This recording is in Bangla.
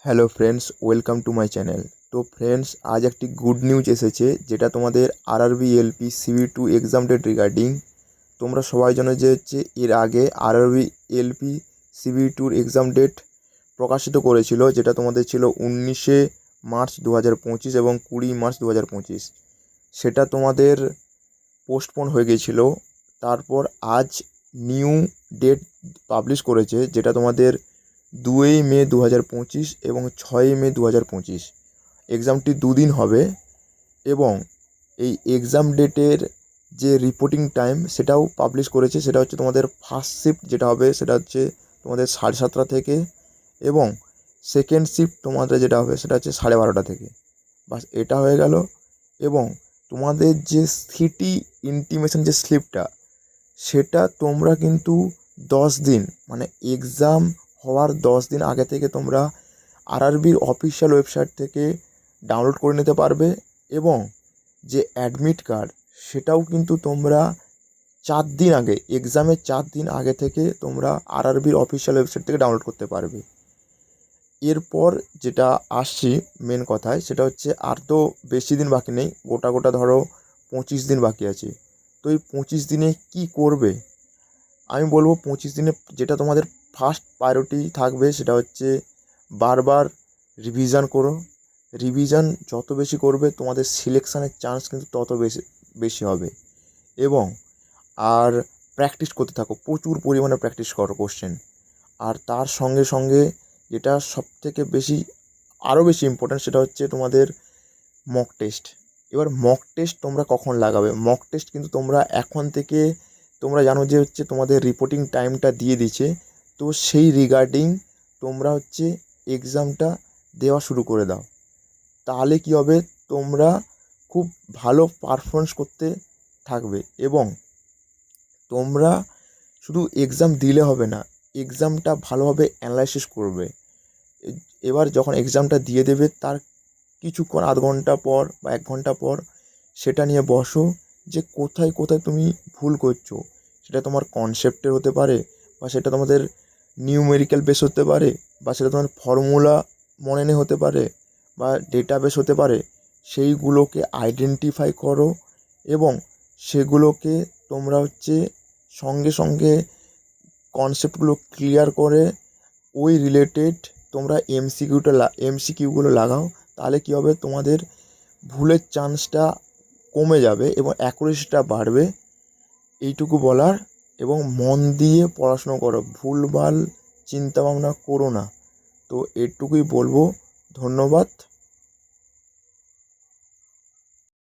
Hello friends, welcome to my channel. তো ফ্রেন্ডস, আজ একটি গুড নিউজ এসেছে, যেটা তোমাদের RRB ALP CB two exam date regarding. তোমরা সবাই জানো যে এর আগে RRB ALP CB two exam date প্রকাশিত করেছিল, যেটা তোমাদের ছিল 19 মার্চ 2025 এবং 20 মার্চ 2025। সেটা তোমাদের পোস্টপোন হয়ে গিয়েছিল। তারপর আজ নিউ ডেট পাবলিশ করেছে, যেটা তোমাদের 2 মে 2025 এবং 6 মে 2025। এক্সামটি দুদিন হবে এবং এই এক্সাম ডেটের যে রিপোর্টিং টাইম সেটাও পাবলিশ করেছে। সেটা হচ্ছে তোমাদের ফার্স্ট শিফট যেটা হবে সেটা হচ্ছে তোমাদের 7:30 থেকে, এবং সেকেন্ড শিফট তোমাদের যেটা হবে সেটা হচ্ছে 12:30 থেকে। বাস, এটা হয়ে গেল। এবং তোমাদের যে সিটি ইন্টিমেশন যে স্লিপটা, সেটা তোমরা কিন্তু 10 দিন, মানে এক্সাম হওয়ার 10 দিন আগে থেকে তোমরা আরআরবির অফিসিয়াল ওয়েবসাইট থেকে ডাউনলোড করে নিতে পারবে। এবং যে অ্যাডমিট কার্ড, সেটাও কিন্তু তোমরা 4 দিন আগে, এক্সামের 4 দিন আগে থেকে তোমরা আরআরবির অফিসিয়াল ওয়েবসাইট থেকে ডাউনলোড করতে পারবে। এরপর যেটা আসছি মেন কথায়, সেটা হচ্ছে আর তো বেশি দিন বাকি নেই, গোটা ধরো 25 দিন বাকি আছে। তো এই 25 দিনে কি করবে? আমি বলবো 25 দিনে যেটা তোমাদের ফার্স্ট প্রায়োরিটি থাকবে সেটা হচ্ছে বারবার রিভিশন করো। রিভিশন যত বেশি করবে তোমাদের সিলেকশানের চান্স কিন্তু তত বেশি বেশি হবে। এবং আর প্র্যাকটিস করতে থাকো, প্রচুর পরিমাণে প্র্যাকটিস করো কোশ্চেন। আর তার সঙ্গে সঙ্গে যেটা সবথেকে বেশি, আরও বেশি ইম্পর্ট্যান্ট, সেটা হচ্ছে তোমাদের মক টেস্ট। এবার মক টেস্ট তোমরা কখন লাগাবে? মক টেস্ট কিন্তু তোমরা এখন থেকে, তোমরা জানো যে তোমাদের রিপোর্টিং টাইমটা দিয়ে দিচ্ছে, তো সেই রিগার্ডিং তোমরা এক্সামটা দেওয়া শুরু করে দাও। তাহলে কি হবে, তোমরা খুব ভালো পারফরমেন্স করতে থাকবে। এবং তোমরা শুধু এক্সাম দিলে হবে না, এক্সামটা ভালোভাবে অ্যানালাইসিস করবে। এবার যখন এক্সামটা দিয়ে দেবে তার কিছুক্ষণ, আধ ঘন্টা পর বা 1 ঘন্টা পর সেটা নিয়ে বসো, যে কোথায় কোথায় তুমি ভুল করছো। সেটা তোমার কনসেপ্টের হতে পারে, বা সেটা তোমাদের নিউমেরিক্যাল বেস হতে পারে, বা সেটা তোমার ফর্মুলা মনে নেই হতে পারে, বা ডেটাবেস হতে পারে। সেইগুলোকে আইডেন্টিফাই করো এবং সেগুলোকে তোমরা সঙ্গে সঙ্গে কনসেপ্টগুলো ক্লিয়ার করে ওই রিলেটেড তোমরা এমসিকিউগুলো লাগাও। তাহলে কী হবে, তোমাদের ভুলের চান্সটা কমে যাবে এবং অ্যাকুরেসিটা বাড়বে। এইটুকু বলার। এবং মন দিয়ে পড়াশুনো করো, ভুলভাল চিন্তাভাবনা করো না। তো এটুকুই বলবো। ধন্যবাদ।